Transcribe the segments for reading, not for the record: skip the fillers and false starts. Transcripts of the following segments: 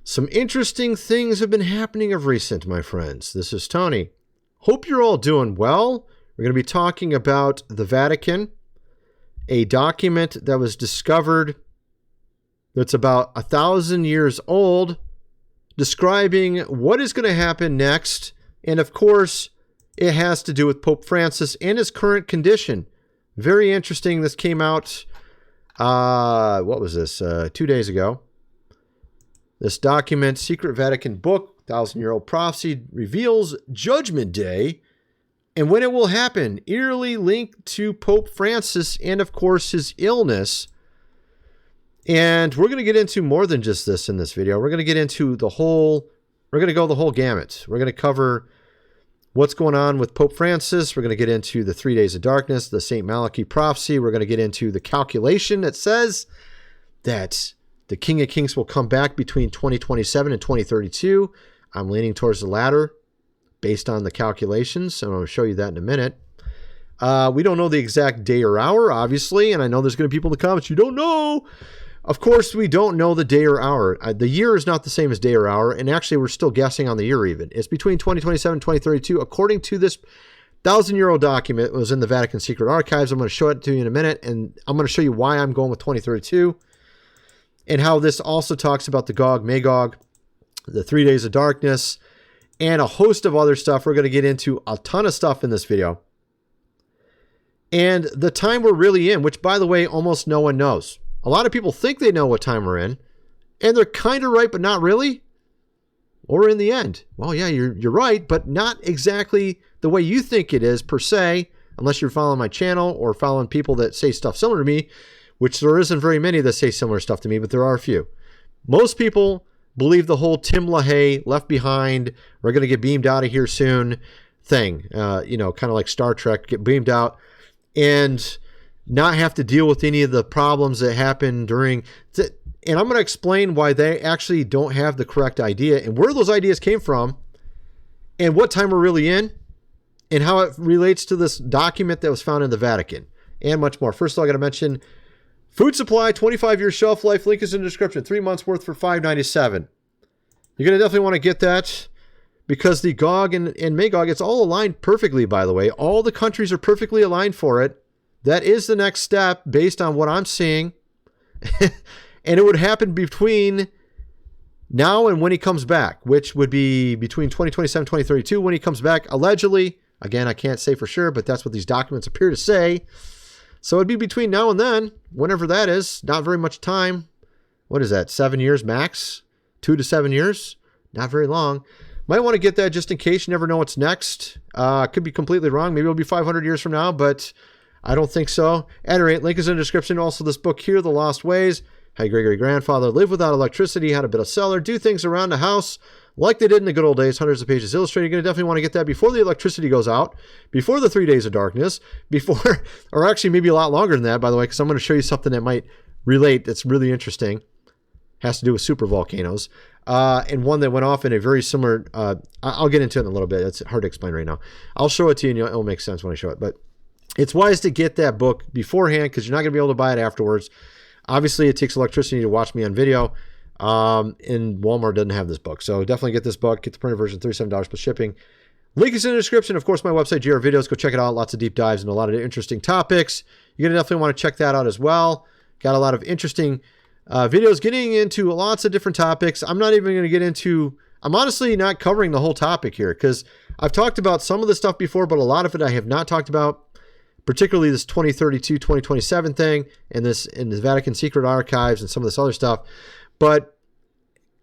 Some interesting things have been happening of recent, my friends. This is Tony. Hope you're all doing well. We're going to be talking about the Vatican, a document that was discovered that's about 1,000 years old, describing what is going to happen next. And of course, it has to do with Pope Francis and his current condition. Very interesting. This came out, what was this, 2 days ago. This document, Secret Vatican Book, 1,000-Year-Old Prophecy, reveals Judgment Day and when it will happen, eerily linked to Pope Francis and, of course, his illness. And we're going to get into more than just this in this video. We're going to get into the whole, we're going to go the whole gamut. We're going to cover what's going on with Pope Francis. We're going to get into the 3 days of darkness, the St Malachy prophecy. We're going to get into the calculation that says that the King of Kings will come back between 2027 and 2032. I'm leaning towards the latter based on the calculations, and I'm going to show you that in a minute. We don't know the exact day or hour, obviously, and I know there's going to be people in the comments, you don't know. Of course, we don't know the day or hour. The year is not the same as day or hour, and actually we're still guessing on the year even. It's between 2027 and 2032, according to this 1,000-year-old document. It was in the Vatican Secret Archives. I'm going to show it to you in a minute, and I'm going to show you why I'm going with 2032. And how this also talks about the Gog, Magog, the 3 days of darkness, and a host of other stuff. We're going to get into a ton of stuff in this video. And the time we're really in, which, by the way, almost no one knows. A lot of people think they know what time we're in, and they're kind of right, but not really. Or in the end, well, yeah, you're right, but not exactly the way you think it is, per se, unless you're following my channel or following people that say stuff similar to me, which there isn't very many that say similar stuff to me, but there are a few. Most people believe the whole Tim LaHaye, left behind, we're going to get beamed out of here soon thing. You know, kind of like Star Trek, get beamed out and not have to deal with any of the problems that happen during. And I'm going to explain why they actually don't have the correct idea and where those ideas came from and what time we're really in and how it relates to this document that was found in the Vatican and much more. First of all, I got to mention food supply, 25-year shelf life. Link is in the description. 3 months worth for $5.97. You're going to definitely want to get that because the Gog and Magog, it's all aligned perfectly, by the way. All the countries are perfectly aligned for it. That is the next step based on what I'm seeing. And it would happen between now and when he comes back, which would be between 2027 and 2032 when he comes back, allegedly. Again, I can't say for sure, but that's what these documents appear to say. So it'd be between now and then, whenever that is. Not very much time. What is that, 7 years max? 2 to 7 years? Not very long. Might want to get that just in case. You never know what's next. Could be completely wrong. Maybe it'll be 500 years from now, but I don't think so. At any rate, link is in the description. Also, this book here, The Lost Ways. How your great-great-grandfather lived without electricity, how to build a cellar, do things around the house like they did in the good old days, hundreds of pages illustrated. You're going to definitely want to get that before the electricity goes out, before the 3 days of darkness, before, or actually maybe a lot longer than that, by the way, because I'm going to show you something that might relate that's really interesting. Has to do with super volcanoes. And one that went off in a very similar, I'll get into it in a little bit. It's hard to explain right now. I'll show it to you and it'll make sense when I show it. But it's wise to get that book beforehand because you're not going to be able to buy it afterwards. Obviously, it takes electricity to watch me on video, and Walmart doesn't have this book. So definitely get this book. Get the printed version, $37 plus shipping. Link is in the description. Of course, my website, GR Videos. Go check it out. Lots of deep dives and a lot of interesting topics. You're going to definitely want to check that out as well. Got a lot of interesting videos getting into lots of different topics. I'm not even going to get into... I'm honestly not covering the whole topic here because I've talked about some of the stuff before, but a lot of it I have not talked about. Particularly this 2032, 2027 thing and this in the Vatican Secret Archives and some of this other stuff. But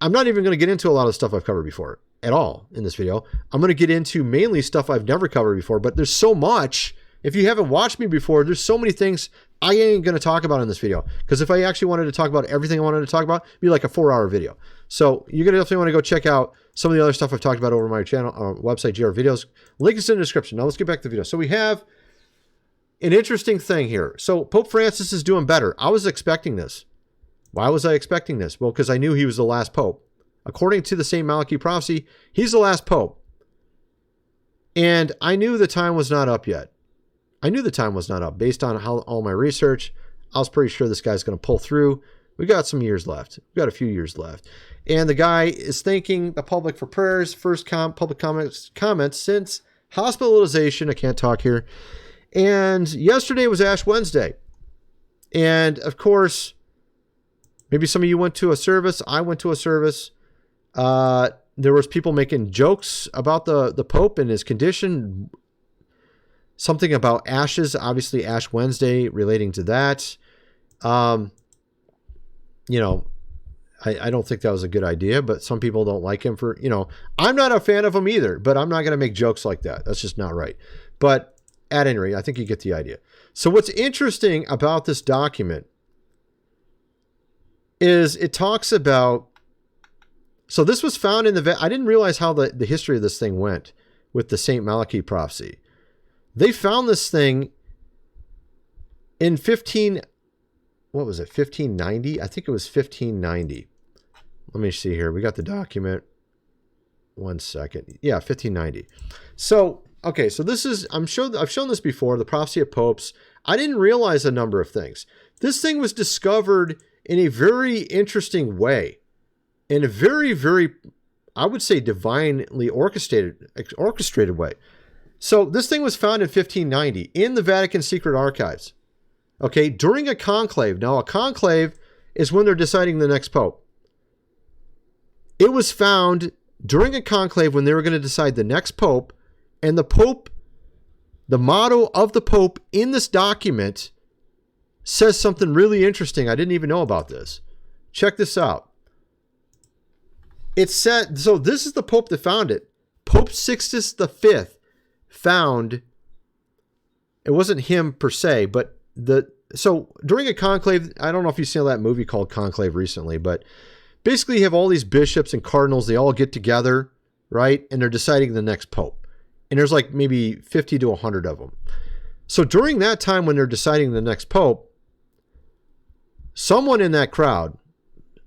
I'm not even going to get into a lot of stuff I've covered before at all in this video. I'm going to get into mainly stuff I've never covered before, but there's so much. If you haven't watched me before, there's so many things I ain't going to talk about in this video. Because if I actually wanted to talk about everything I wanted to talk about, it'd be like a 4-hour video. So you're going to definitely want to go check out some of the other stuff I've talked about over my channel, website, GR Videos. Link is in the description. Now let's get back to the video. So we have an interesting thing here. So Pope Francis is doing better. I was expecting this. Why was I expecting this? Well, because I knew he was the last pope. According to the St Malachy prophecy, he's the last pope. And I knew the time was not up yet. I knew the time was not up. Based on all my research, I was pretty sure this guy's going to pull through We got some years left. We've got a few years left. And the guy is thanking the public for prayers, first public comments since hospitalization. I can't talk here. And yesterday was Ash Wednesday. And of course, maybe some of you went to a service. I went to a service. There was people making jokes about the Pope and his condition. Something about ashes, obviously Ash Wednesday relating to that. I don't think that was a good idea, but some people don't like him for, I'm not a fan of him either, but I'm not going to make jokes like that. That's just not right. But at any rate, I think you get the idea. So what's interesting about this document is it talks about, so this was found in I didn't realize how the history of this thing went with the St Malachy prophecy. They found this thing in 1590? I think it was 1590. Let me see here. We got the document. 1 second. Yeah, 1590. So, okay, so this is, I've shown this before, the prophecy of popes. I didn't realize a number of things. This thing was discovered in a very interesting way, in a very, very, I would say, divinely orchestrated way. So this thing was found in 1590 in the Vatican Secret Archives. Okay, during a conclave. Now, a conclave is when they're deciding the next pope. It was found during a conclave when they were going to decide the next pope, and the pope, the motto of the pope in this document says something really interesting. I didn't even know about this. Check this out. It said, so this is the pope that found it. Pope Sixtus V found, it wasn't him per se, but so during a conclave, I don't know if you've seen that movie called Conclave recently, but basically you have all these bishops and cardinals, they all get together, right? And they're deciding the next pope. And there's like maybe 50 to 100 of them. So during that time when they're deciding the next pope, someone in that crowd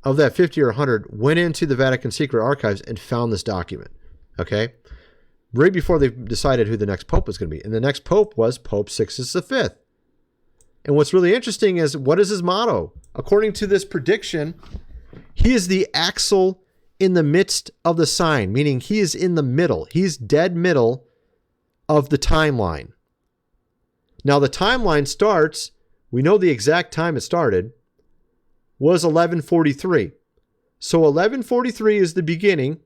of that 50 or 100 went into the Vatican Secret Archives and found this document, okay? Right before they decided who the next pope was going to be. And the next pope was Pope Sixtus V. And what's really interesting is, what is his motto? According to this prediction, he is the axle in the midst of the sign, meaning he is in the middle. He's dead middle of the timeline. Now, the timeline starts, we know the exact time it started, was 1143. So 1143 is the beginning.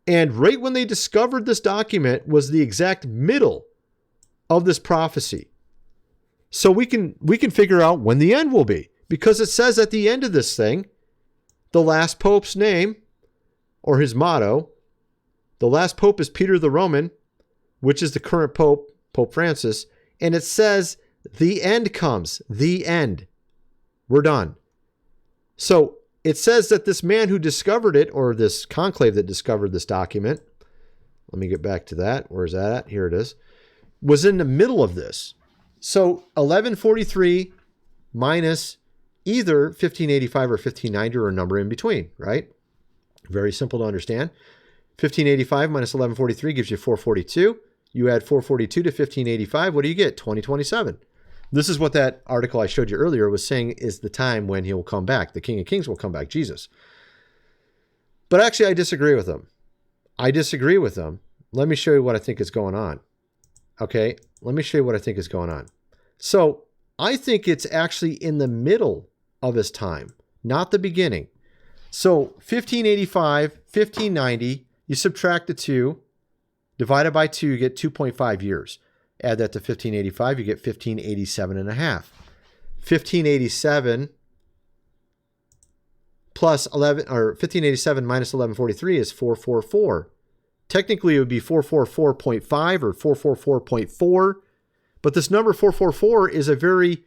And right when they discovered this document was the exact middle of this prophecy. So we can figure out when the end will be, because it says at the end of this thing, the last pope's name or his motto, the last pope is Peter the Roman, which is the current pope, Pope Francis, and it says the end comes, the end. We're done. So it says that this man who discovered it, or this conclave that discovered this document, let me get back to that. Where's that at? Here it is. Was in the middle of this. So 1143 minus either 1585 or 1590 or a number in between, right? Very simple to understand. 1585 minus 1143 gives you 442. You add 442 to 1585. What do you get? 2027. This is what that article I showed you earlier was saying is the time when he will come back. The King of Kings will come back, Jesus. But actually, I disagree with him. Let me show you what I think is going on. Okay, let me show you what I think is going on. So I think it's actually in the middle of his time, not the beginning. So 1585, 1590, you subtract the 2, divided by 2, you get 2.5 years. Add that to 1585, you get 1587 and a half. 1587 plus 11, or 1587 minus 1143 is 444. Technically, it would be 444.5 or 444.4, but this number 444 is a very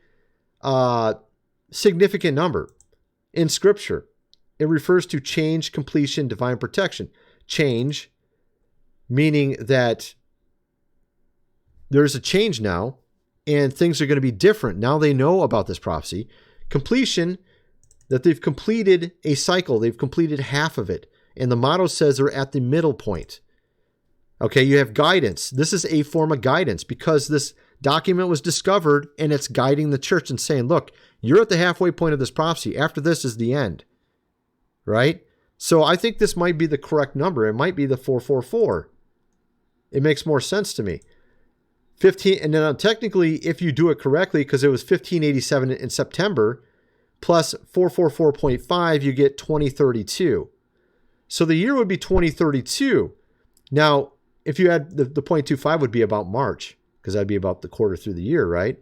significant number in Scripture. It refers to change, completion, divine protection. Change, meaning that there's a change now, and things are going to be different. Now they know about this prophecy. Completion, that they've completed a cycle. They've completed half of it. And the motto says they're at the middle point. Okay, you have guidance. This is a form of guidance because document was discovered, and it's guiding the church and saying, look, you're at the halfway point of this prophecy. After this is the end, right? So I think this might be the correct number. It might be the 444. It makes more sense to me. 15, and then technically, if you do it correctly, because it was 1587 in September, plus 444.5, you get 2032. So the year would be 2032. Now, if you add the 0.25 would be about March, because that'd be about the quarter through the year, right?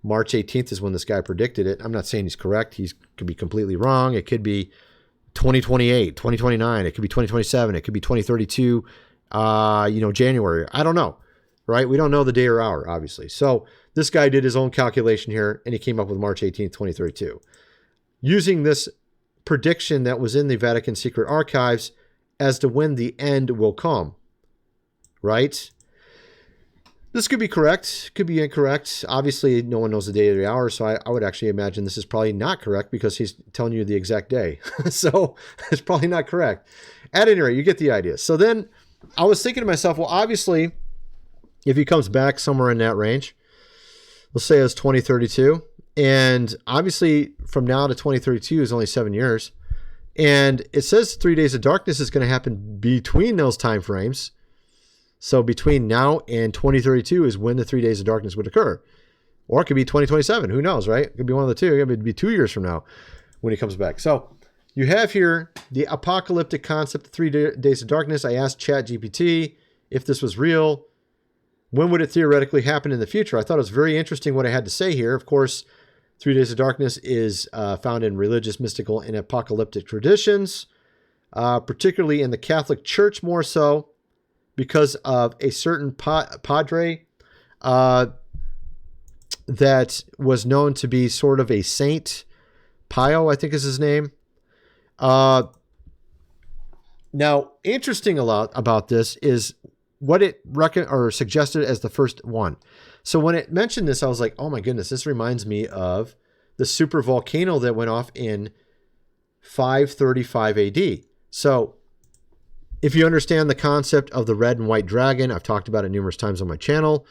March 18th is when this guy predicted it. I'm not saying he's correct. He could be completely wrong. It could be 2028, 2029. It could be 2027. It could be 2032, January. I don't know, right? We don't know the day or hour, obviously. So this guy did his own calculation here, and he came up with March 18th, 2032. Using this prediction that was in the Vatican Secret Archives as to when the end will come, right? This could be correct, could be incorrect. Obviously, no one knows the day or the hour, so I would actually imagine this is probably not correct because he's telling you the exact day. So it's probably not correct. At any rate, you get the idea. So then I was thinking to myself, well, obviously, if he comes back somewhere in that range, let's say it's 2032, and obviously from now to 2032 is only 7 years, and it says 3 days of darkness is going to happen between those time frames. So between now and 2032 is when the 3 days of darkness would occur. Or it could be 2027. Who knows, right? It could be one of the two. It could be 2 years from now when he comes back. So you have here the apocalyptic concept of 3 days of darkness. I asked ChatGPT if this was real. When would it theoretically happen in the future? I thought it was very interesting what I had to say here. Of course, 3 days of darkness is found in religious, mystical, and apocalyptic traditions, particularly in the Catholic Church more so, because of a certain padre that was known to be sort of a saint. Pio, I think is his name. Now, interesting a lot about this is what it suggested as the first one. So when it mentioned this, I was like, oh my goodness, this reminds me of the super volcano that went off in 535 AD. So if you understand the concept of the red and white dragon, I've talked about it numerous times on my channel.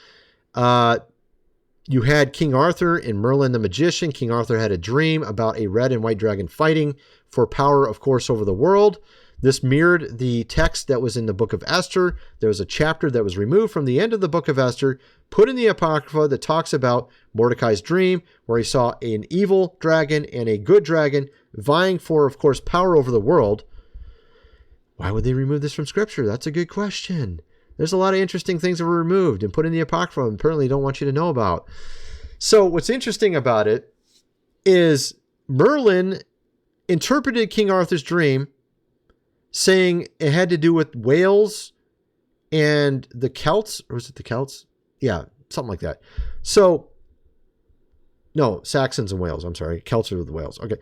You had King Arthur in Merlin the Magician. King Arthur had a dream about a red and white dragon fighting for power, of course, over the world. This mirrored the text that was in the book of Esther. There was a chapter that was removed from the end of the book of Esther, put in the Apocrypha, that talks about Mordecai's dream, where he saw an evil dragon and a good dragon vying for, of course, power over the world. Why would they remove this from Scripture? That's a good question. There's a lot of interesting things that were removed and put in the Apocrypha and apparently don't want you to know about. So what's interesting about it is Merlin interpreted King Arthur's dream saying it had to do with Wales and the Celts, or was it the Celts? Yeah, something like that. So, no, Saxons and Wales. I'm sorry. Celts are the Wales. Okay.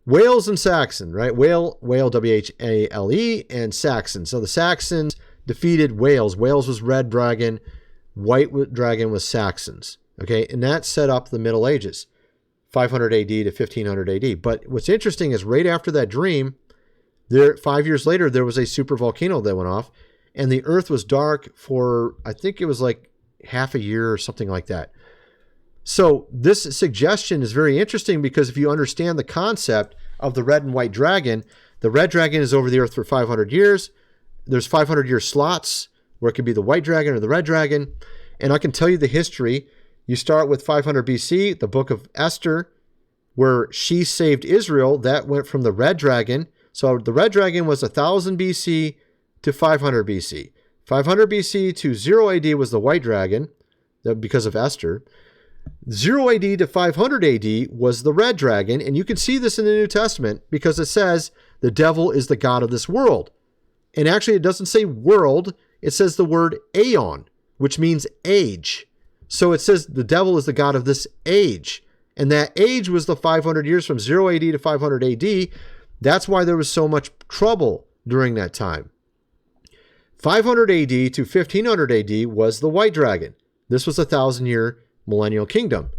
Wales and Saxon, right? Whale, W-H-A-L-E, and Saxon. So the Saxons defeated Wales. Wales was red dragon. White dragon was Saxons. Okay. And that set up the Middle Ages, 500 AD to 1500 AD. But what's interesting is right after that dream, 5 years later, there was a super volcano that went off, and the earth was dark for, I think it was like half a year or something like that. So this suggestion is very interesting because if you understand the concept of the red and white dragon, the red dragon is over the earth for 500 years. There's 500-year slots where it could be the white dragon or the red dragon. And I can tell you the history. You start with 500 BC, the book of Esther, where she saved Israel. That went from the red dragon. So the red dragon was 1000 BC to 500 BC. 500 BC to 0 AD was the white dragon because of Esther. 0 AD to 500 AD was the red dragon. And you can see this in the New Testament because it says the devil is the god of this world. And actually it doesn't say world. It says the word aeon, which means age. So it says the devil is the god of this age. And that age was the 500 years from 0 AD to 500 AD. That's why there was so much trouble during that time. 500 AD to 1500 AD was the white dragon. This was a 1,000-year millennial kingdom.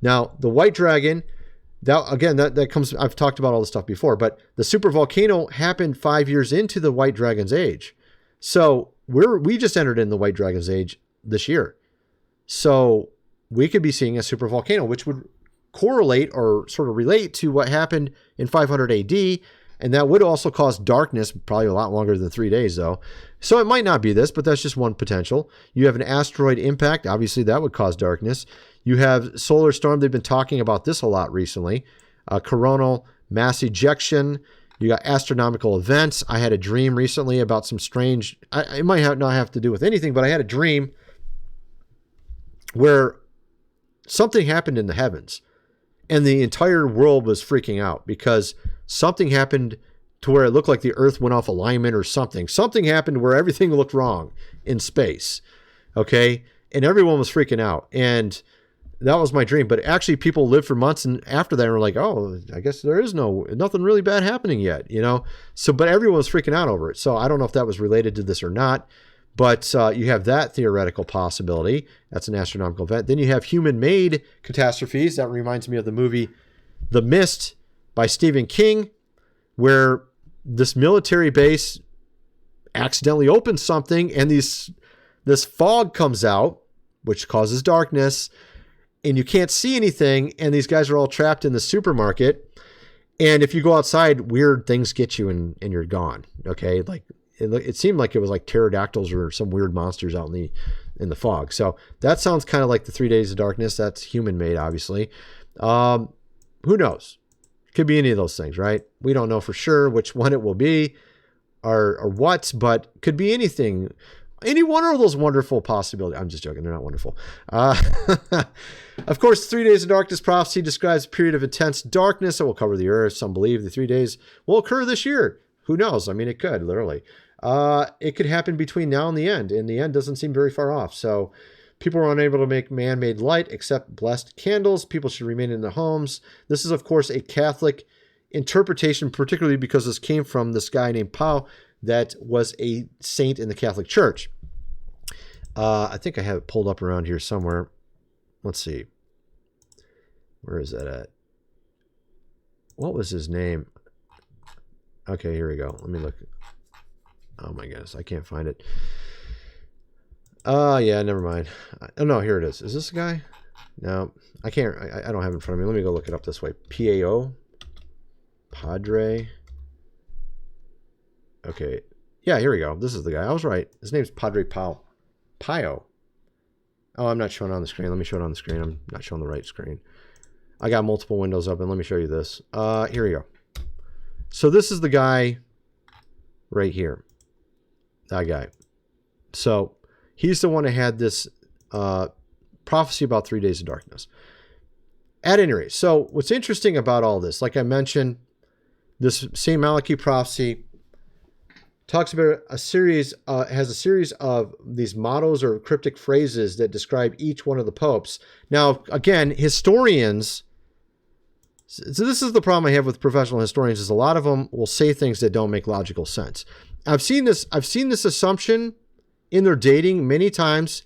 Now, the white dragon, that comes, I've talked about all this stuff before, but the super volcano happened 5 years into the white dragon's age. So we just entered in the white dragon's age this year. So we could be seeing a supervolcano, which would correlate or sort of relate to what happened in 500 AD. And that would also cause darkness, probably a lot longer than 3 days, though. So it might not be this, but that's just one potential. You have an asteroid impact. Obviously, that would cause darkness. You have solar storm. They've been talking about this a lot recently. Coronal mass ejection. You got astronomical events. I had a dream recently about some strange... it might not have to do with anything, but I had a dream where something happened in the heavens. And the entire world was freaking out because something happened to where it looked like the Earth went off alignment or something. Something happened where everything looked wrong in space. Okay? And everyone was freaking out. And that was my dream. But actually, people lived for months and after that were like, oh, I guess there is nothing really bad happening yet, you know? So, but everyone was freaking out over it. So I don't know if that was related to this or not. But you have that theoretical possibility. That's an astronomical event. Then you have human-made catastrophes. That reminds me of the movie The Mist by Stephen King, where this military base accidentally opens something and this fog comes out, which causes darkness, and you can't see anything, and these guys are all trapped in the supermarket. And if you go outside, weird things get you and you're gone. Okay? Like, it seemed like it was like pterodactyls or some weird monsters out in the fog. So that sounds kind of like the 3 days of darkness. That's human made, obviously. Who knows? Could be any of those things, right? We don't know for sure which one it will be or what, but could be anything. Any one of those wonderful possibilities. I'm just joking. They're not wonderful. Of course, 3 days of darkness prophecy describes a period of intense darkness that will cover the earth. Some believe the 3 days will occur this year. Who knows? I mean, it could, literally. It could happen between now and the end doesn't seem very far off. So people are unable to make man-made light except blessed candles. People should remain in their homes. This is, of course, a Catholic interpretation, particularly because this came from this guy named Pio that was a saint in the Catholic Church. I think I have it pulled up around here somewhere. Let's see. Where is that at? What was his name? Okay, here we go. Let me look. Oh my goodness, I can't find it. Yeah, never mind. Oh no, here it is. Is this a guy? No, I can't. I don't have it in front of me. Let me go look it up this way. Pio, Padre. Okay, yeah, here we go. This is the guy. I was right. His name's Padre Pio. Pio. Oh, I'm not showing it on the screen. Let me show it on the screen. I'm not showing the right screen. I got multiple windows open. Let me show you this. Here we go. So this is the guy right here. That guy. So he's the one that had this prophecy about 3 days of darkness. At any rate, so what's interesting about all this, like I mentioned, this St Malachy prophecy talks about has a series of these mottos or cryptic phrases that describe each one of the popes. Now, again, historians, so this is the problem I have with professional historians, is a lot of them will say things that don't make logical sense. I've seen this assumption in their dating many times,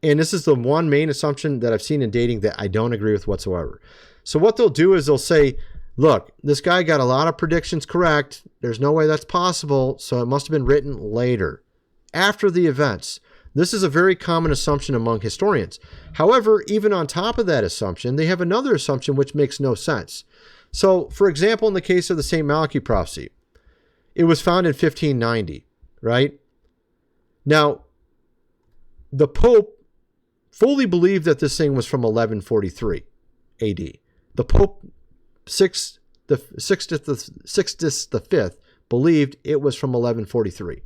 and this is the one main assumption that I've seen in dating that I don't agree with whatsoever. So what they'll do is they'll say, look, this guy got a lot of predictions correct. There's no way that's possible, so it must have been written later, after the events. This is a very common assumption among historians. However, even on top of that assumption, they have another assumption which makes no sense. So, for example, in the case of the St. Malachy prophecy, it was found in 1590, right? Now, the Pope fully believed that this thing was from 1143 AD. The Pope Sixtus V believed it was from 1143.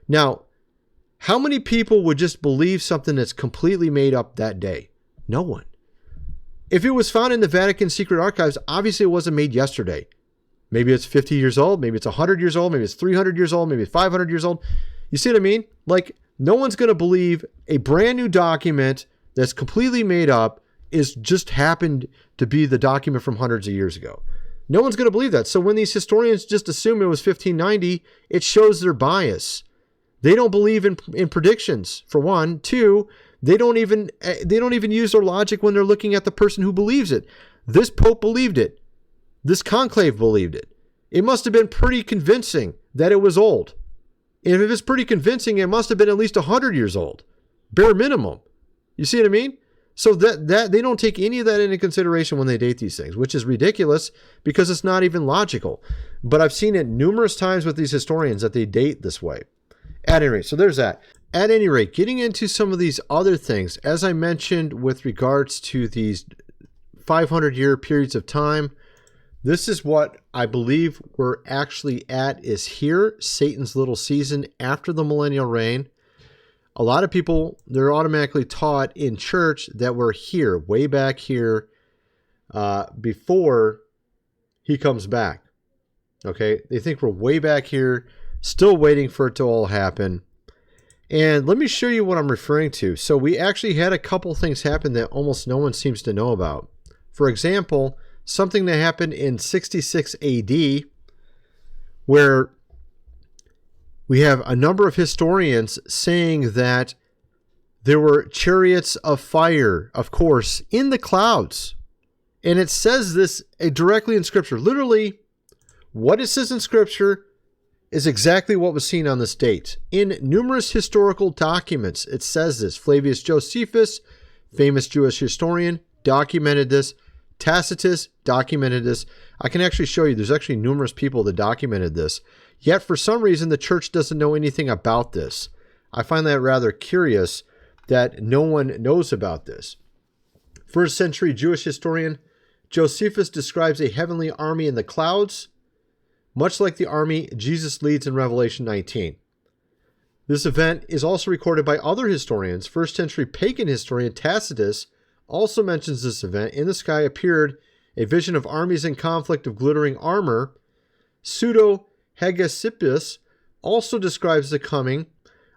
Now, how many people would just believe something that's completely made up that day? No one. If it was found in the Vatican Secret Archives, obviously it wasn't made yesterday. Maybe it's 50 years old, maybe it's 100 years old, maybe it's 300 years old, maybe it's 500 years old. You see what I mean? Like, no one's going to believe a brand new document that's completely made up is just happened to be the document from hundreds of years ago. No one's going to believe that. So when these historians just assume it was 1590, it shows their bias. They don't believe in predictions, for one. Two, they don't even use their logic when they're looking at the person who believes it. This Pope believed it. This Conclave believed it. It must have been pretty convincing that it was old. And if it's pretty convincing, it must have been at least 100 years old. Bare minimum. You see what I mean? So that they don't take any of that into consideration when they date these things, which is ridiculous because it's not even logical. But I've seen it numerous times with these historians that they date this way. At any rate, so there's that. At any rate, getting into some of these other things, as I mentioned with regards to these 500-year periods of time, this is what I believe we're actually at is here, Satan's little season after the millennial reign. A lot of people, they're automatically taught in church that we're here, way back here, before he comes back. Okay? They think we're way back here, still waiting for it to all happen. And let me show you what I'm referring to. So we actually had a couple things happen that almost no one seems to know about. For example, something that happened in 66 AD, where we have a number of historians saying that there were chariots of fire, of course, in the clouds. And it says this directly in Scripture. Literally, what it says in Scripture is exactly what was seen on this date. In numerous historical documents, it says this. Flavius Josephus, famous Jewish historian, documented this. Tacitus documented this. I can actually show you, there's actually numerous people that documented this. Yet, for some reason, the church doesn't know anything about this. I find that rather curious that no one knows about this. First century Jewish historian Josephus describes a heavenly army in the clouds, much like the army Jesus leads in Revelation 19. This event is also recorded by other historians. First century pagan historian Tacitus also mentions this event. In the sky appeared a vision of armies in conflict of glittering armor. Pseudo-Hegesippus also describes the coming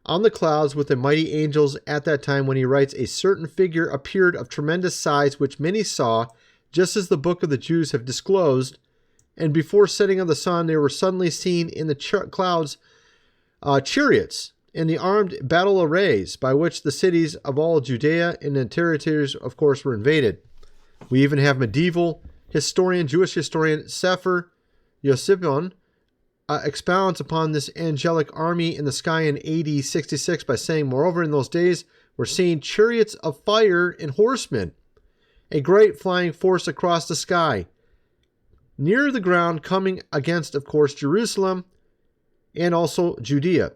on the clouds with the mighty angels at that time when he writes, a certain figure appeared of tremendous size, which many saw, just as the book of the Jews have disclosed. And before setting of the sun, they were suddenly seen in the clouds chariots and the armed battle arrays by which the cities of all Judea and the territories, of course, were invaded. We even have medieval historian, Jewish historian Sefer Yosipon expounds upon this angelic army in the sky in AD 66 by saying, moreover, in those days were seen chariots of fire and horsemen, a great flying force across the sky, near the ground, coming against, of course, Jerusalem and also Judea.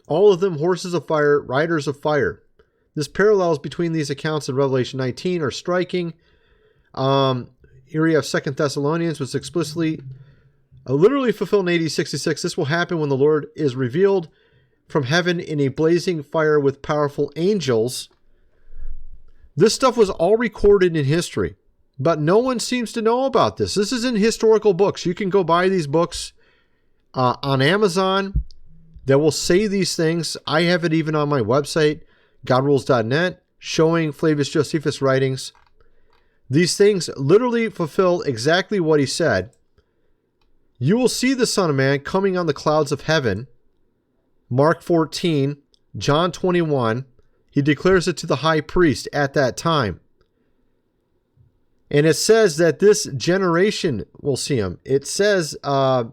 All of them horses of fire, riders of fire. This parallels between these accounts in Revelation 19 are striking. Here we have 2 Thessalonians, was explicitly, literally fulfilled in AD 66. This will happen when the Lord is revealed from heaven in a blazing fire with powerful angels. This stuff was all recorded in history, but no one seems to know about this. This is in historical books. You can go buy these books on Amazon that will say these things. I have it even on my website, godrules.net, showing Flavius Josephus' writings. These things literally fulfill exactly what he said. You will see the Son of Man coming on the clouds of heaven. Mark 14, John 21. He declares it to the high priest at that time. And it says that this generation will see him. It says, where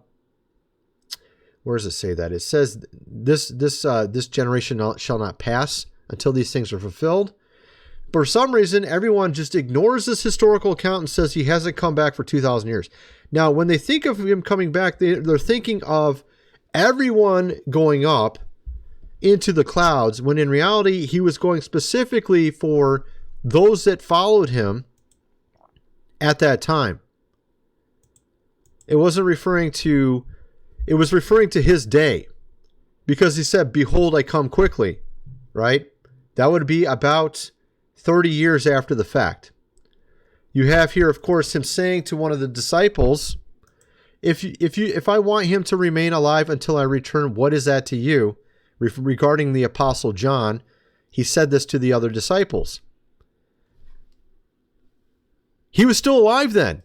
does it say that? It says this generation shall not pass until these things are fulfilled. For some reason, everyone just ignores this historical account and says he hasn't come back for 2,000 years. Now, when they think of him coming back, they're thinking of everyone going up into the clouds, when in reality, he was going specifically for those that followed him at that time. It wasn't referring to, it was referring to his day, because he said, behold, I come quickly, right? That would be about 30 years after the fact. You have here, of course, him saying to one of the disciples, if I want him to remain alive until I return, what is that to you? Regarding the Apostle John, he said this to the other disciples. He was still alive then.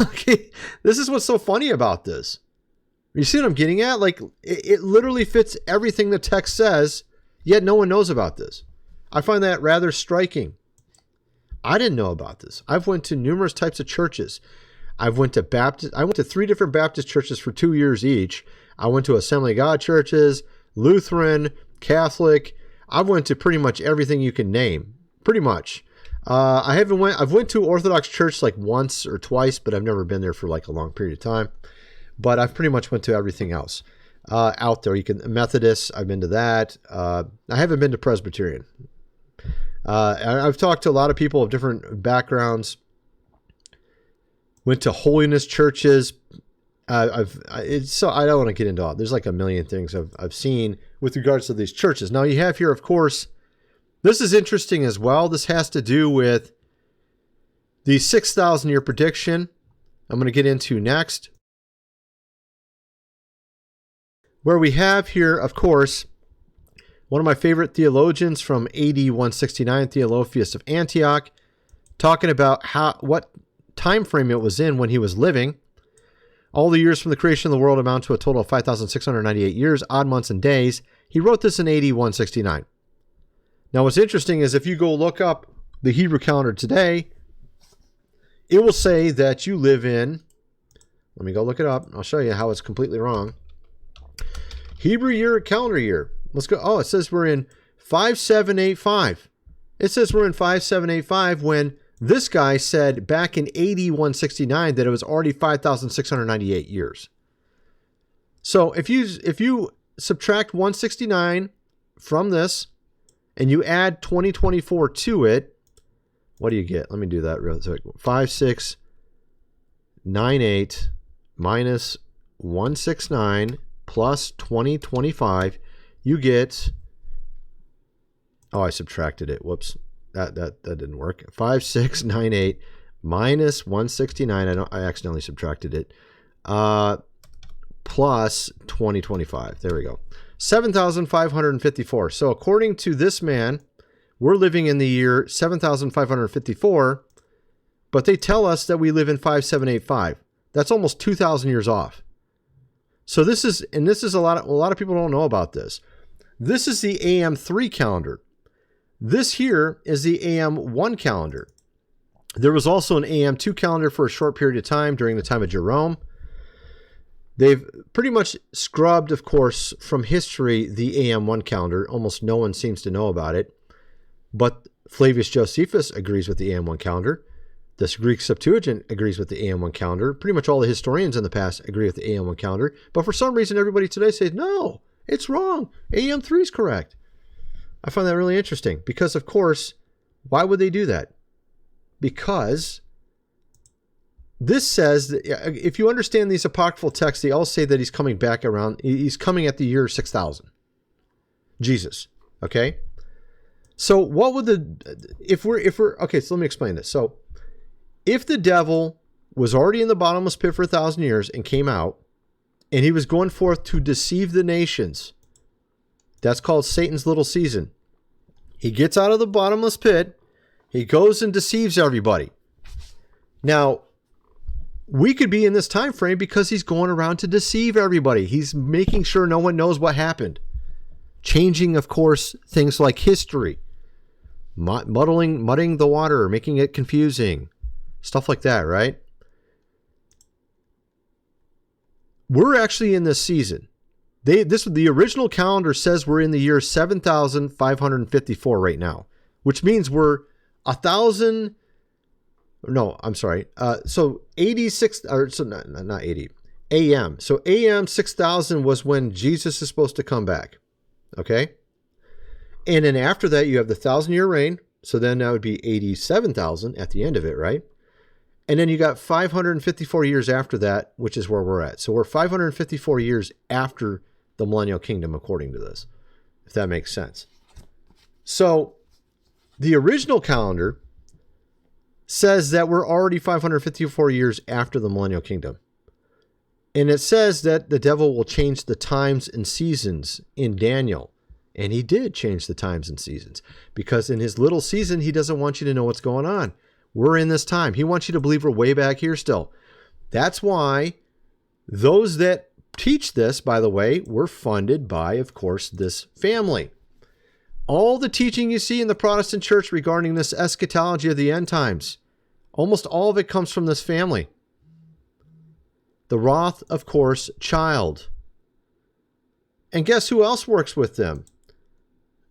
Okay, this is what's so funny about this. You see what I'm getting at? Like, it literally fits everything the text says, yet no one knows about this. I find that rather striking. I didn't know about this. I've went to numerous types of churches. I went to 3 different Baptist churches for 2 years each. I went to Assembly of God churches, Lutheran, Catholic. I went to pretty much everything you can name, pretty much. I've went to Orthodox Church like once or twice, but I've never been there for like a long period of time. But I've pretty much went to everything else out there. Methodist, I've been to that. I haven't been to Presbyterian. I've talked to a lot of people of different backgrounds. Went to holiness churches. I don't want to get into all. There's like a million things I've seen with regards to these churches. Now you have here, of course, this is interesting as well. This has to do with the 6,000 year prediction I'm going to get into next. Where we have here, of course, one of my favorite theologians from AD 169, Theophilos of Antioch, talking about what time frame it was in when he was living. All the years from the creation of the world amount to a total of 5,698 years, odd months and days. He wrote this in AD 169. Now, what's interesting is if you go look up the Hebrew calendar today, it will say that you live in, let me go look it up. I'll show you how it's completely wrong. Hebrew year, calendar year. Let's go. Oh, it says we're in 5785. It says we're in 5785 when this guy said back in AD 169 that it was already 5,698 years. So if you subtract 169 from this and you add 2024 to it, what do you get? Let me do that real quick. 5698 minus 169 plus 2025, you get, oh, I subtracted it. Whoops. That didn't work. 5698 minus 169. I accidentally subtracted it. Plus 2025. There we go. 7,554. So according to this man, we're living in the year 7,554, but they tell us that we live in 5785. That's almost 2,000 years off. So this is a lot of people don't know about this. This is the AM3 calendar. This here is the AM1 calendar. There was also an AM2 calendar for a short period of time during the time of Jerome. They've pretty much scrubbed, of course, from history the AM1 calendar. Almost no one seems to know about it. But Flavius Josephus agrees with the AM1 calendar. This Greek Septuagint agrees with the AM1 calendar. Pretty much all the historians in the past agree with the AM1 calendar. But for some reason, everybody today says, no, it's wrong. AM3 is correct. I find that really interesting because, of course, why would they do that? Because this says that if you understand these apocryphal texts, they all say that he's coming back around. He's coming at the year 6,000. Jesus. Okay. So what would if we're okay, so let me explain this. So if the devil was already in the bottomless pit for 1,000 years and came out and he was going forth to deceive the nations, that's called Satan's little season. He gets out of the bottomless pit. He goes and deceives everybody. Now, we could be in this time frame because he's going around to deceive everybody. He's making sure no one knows what happened. Changing, of course, things like history. Muddying the water, making it confusing. Stuff like that, right? We're actually in this season. The original calendar says we're in the year 7,554 right now, which means we're 1,000. No, I'm sorry. So 86, or so not 80, AM. So AM 6,000 was when Jesus is supposed to come back. Okay. And then after that, you have the 1,000-year reign. So then that would be 87,000 at the end of it, right? And then you got 554 years after that, which is where we're at. So we're 554 years after the millennial kingdom, according to this, if that makes sense. So the original calendar says that we're already 554 years after the millennial kingdom. And it says that the devil will change the times and seasons in Daniel. And he did change the times and seasons because in his little season, he doesn't want you to know what's going on. We're in this time. He wants you to believe we're way back here still. That's why those that teach this, by the way, were funded by, of course, this family. All the teaching you see in the Protestant church regarding this eschatology of the end times, almost all of it comes from this family. The Roth, of course, child. And guess who else works with them?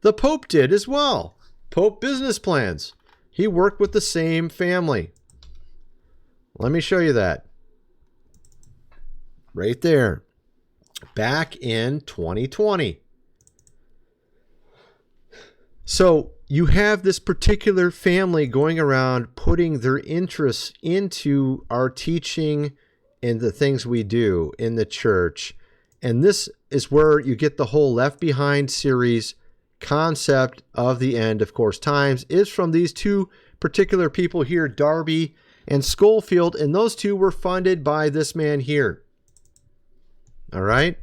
The Pope did as well. Pope business plans. He worked with the same family. Let me show you that. Right there. Back in 2020. So you have this particular family going around putting their interests into our teaching and the things we do in the church. And this is where you get the whole Left Behind series concept of the end, of course, times is from these two particular people here, Darby and Schofield. And those two were funded by this man here. All right.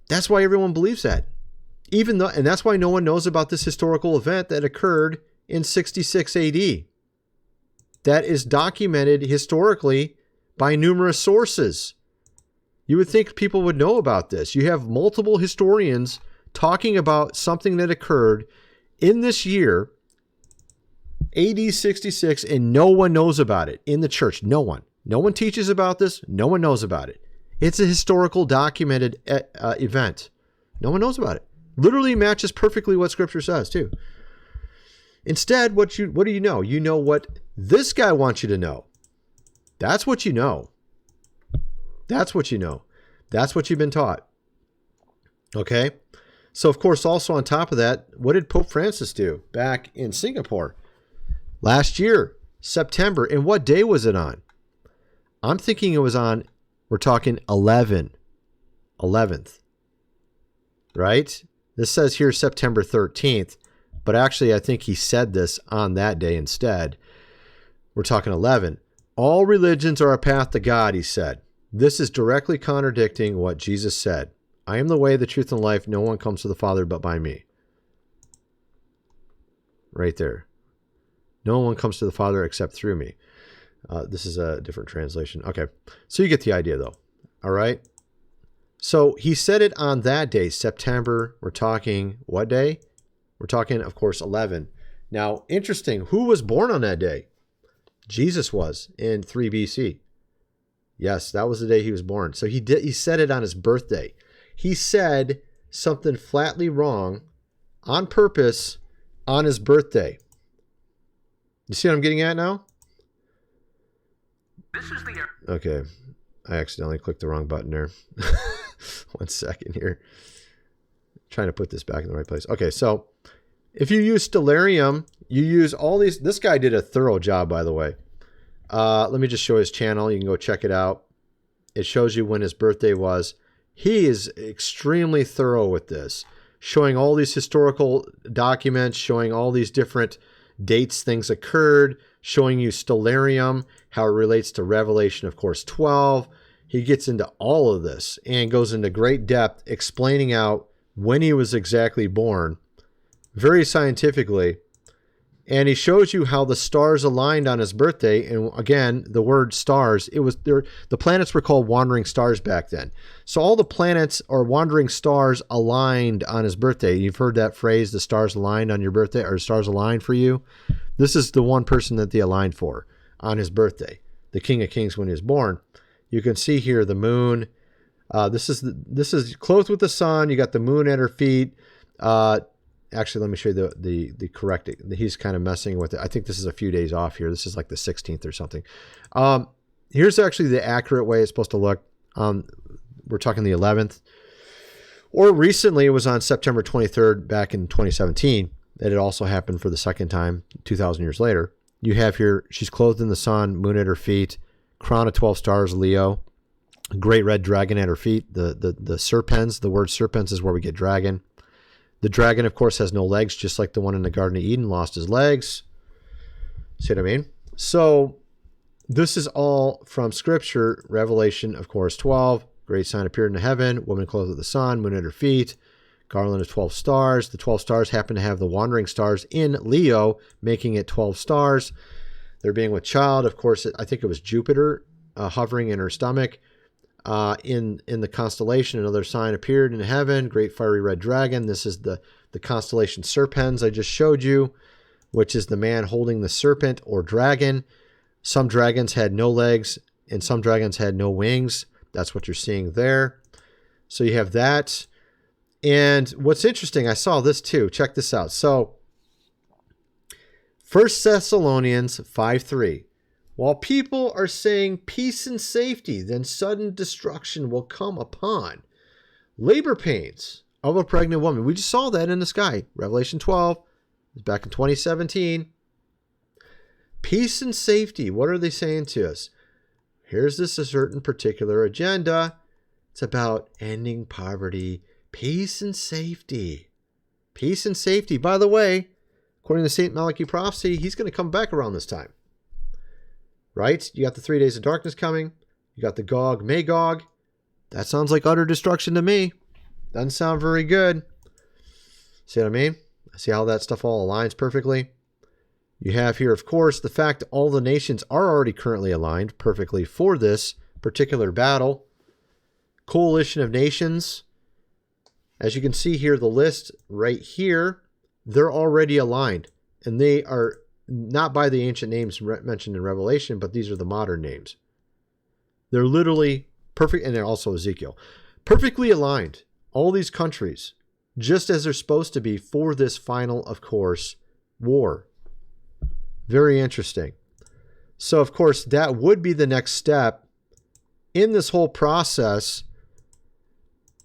That's why everyone believes that. Even though, and that's why no one knows about this historical event that occurred in 66 AD. That is documented historically by numerous sources. You would think people would know about this. You have multiple historians talking about something that occurred in this year, AD 66, and no one knows about it in the church. No one. No one teaches about this. No one knows about it. It's a historical documented event. No one knows about it. Literally matches perfectly what Scripture says, too. Instead, what do you know? You know what this guy wants you to know. That's what you know. That's what you know. That's what you've been taught. Okay? So, of course, also on top of that, what did Pope Francis do back in Singapore last year, September? And what day was it on? I'm thinking it was on, we're talking 11th. Right? This says here September 13th, but actually I think he said this on that day instead. We're talking 11. All religions are a path to God, he said. This is directly contradicting what Jesus said. I am the way, the truth, and life. No one comes to the Father but by me. Right there. No one comes to the Father except through me. This is a different translation. Okay. So you get the idea, though. All right. So he said it on that day, September. We're talking what day? We're talking, of course, 11. Now, interesting. Who was born on that day? Jesus was in 3 BC. Yes, that was the day he was born. So he said it on his birthday. He said something flatly wrong on purpose on his birthday. You see what I'm getting at now? Okay. I accidentally clicked the wrong button there. 1 second here. Trying to put this back in the right place. Okay, so if you use stellarium, you use all these. This guy did a thorough job, by the way. Let me just show his channel. You can go check it out. It shows you when his birthday was. He is extremely thorough with this, showing all these historical documents, showing all these different dates things occurred, showing you stellarium, how it relates to Revelation, of course, 12. He gets into all of this and goes into great depth explaining out when he was exactly born, very scientifically. And he shows you how the stars aligned on his birthday. And again, the word stars, the planets were called wandering stars back then. So all the planets or wandering stars aligned on his birthday. You've heard that phrase, the stars aligned on your birthday, or stars aligned for you. This is the one person that they aligned for on his birthday, the King of Kings when he was born. You can see here the moon. This is clothed with the sun. You got the moon at her feet. Actually, let me show you the correct. He's kind of messing with it. I think this is a few days off here. This is like the 16th or something. Here's actually the accurate way it's supposed to look. We're talking the 11th. Or recently, it was on September 23rd back in 2017 that it also happened for the second time, 2,000 years later. You have here, she's clothed in the sun, moon at her feet, crown of 12 stars, Leo, great red dragon at her feet. The serpents, the word serpents is where we get dragon. The dragon, of course, has no legs, just like the one in the Garden of Eden lost his legs. See what I mean? So this is all from Scripture. Revelation, of course, 12. Great sign appeared in heaven. Woman clothed with the sun, moon at her feet. Garland of 12 stars. The 12 stars happen to have the wandering stars in Leo, making it 12 stars. They're being with child. Of course, I think it was Jupiter hovering in her stomach. In the constellation, another sign appeared in heaven, great fiery red dragon. This is the constellation Serpens I just showed you, which is the man holding the serpent or dragon. Some dragons had no legs and some dragons had no wings. That's what you're seeing there. So you have that. And what's interesting, I saw this too. Check this out. So 1 Thessalonians 5:3. While people are saying peace and safety, then sudden destruction will come upon labor pains of a pregnant woman. We just saw that in the sky. Revelation 12, back in 2017. Peace and safety. What are they saying to us? Here's this a certain particular agenda. It's about ending poverty. Peace and safety. Peace and safety. By the way, according to St Malachy prophecy, he's going to come back around this time. Right? You got the 3 days of darkness coming. You got the Gog, Magog. That sounds like utter destruction to me. Doesn't sound very good. See what I mean? See how that stuff all aligns perfectly? You have here, of course, the fact that all the nations are already currently aligned perfectly for this particular battle. Coalition of nations. As you can see here, the list right here, they're already aligned. And they are not by the ancient names mentioned in Revelation, but these are the modern names. They're literally perfect, and they're also Ezekiel. Perfectly aligned. All these countries, just as they're supposed to be for this final, of course, war. Very interesting. So, of course, that would be the next step in this whole process.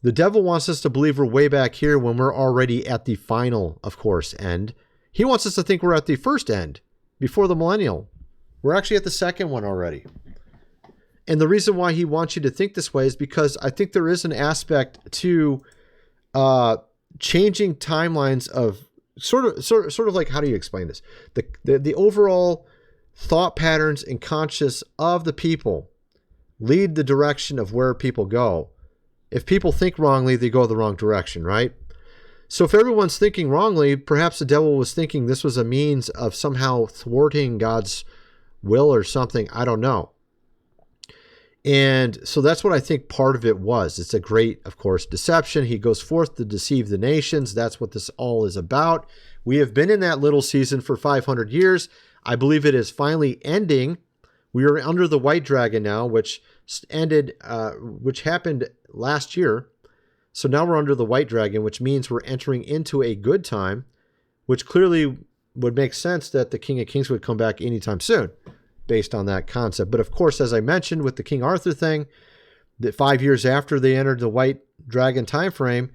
The devil wants us to believe we're way back here when we're already at the final, of course, end. He wants us to think we're at the first end, before the millennial. We're actually at the second one already. And the reason why he wants you to think this way is because I think there is an aspect to changing timelines of sort of like, how do you explain this? The overall thought patterns and conscious of the people lead the direction of where people go. If people think wrongly, they go the wrong direction, right? So if everyone's thinking wrongly, perhaps the devil was thinking this was a means of somehow thwarting God's will or something. I don't know. And so that's what I think part of it was. It's a great, of course, deception. He goes forth to deceive the nations. That's what this all is about. We have been in that little season for 500 years. I believe it is finally ending. We are under the white dragon now, which happened last year. So now we're under the white dragon, which means we're entering into a good time, which clearly would make sense that the King of Kings would come back anytime soon, based on that concept. But of course, as I mentioned with the King Arthur thing, that 5 years after they entered the white dragon time frame,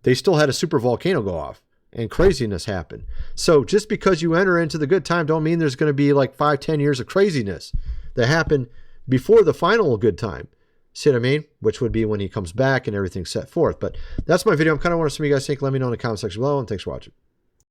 they still had a super volcano go off and craziness happened. So just because you enter into the good time don't mean there's going to be like 5-10 years of craziness that happened before the final good time. See what I mean? Which would be when he comes back and everything's set forth. But that's my video. I'm kind of wondering what some of you guys think. Let me know in the comment section below, and thanks for watching.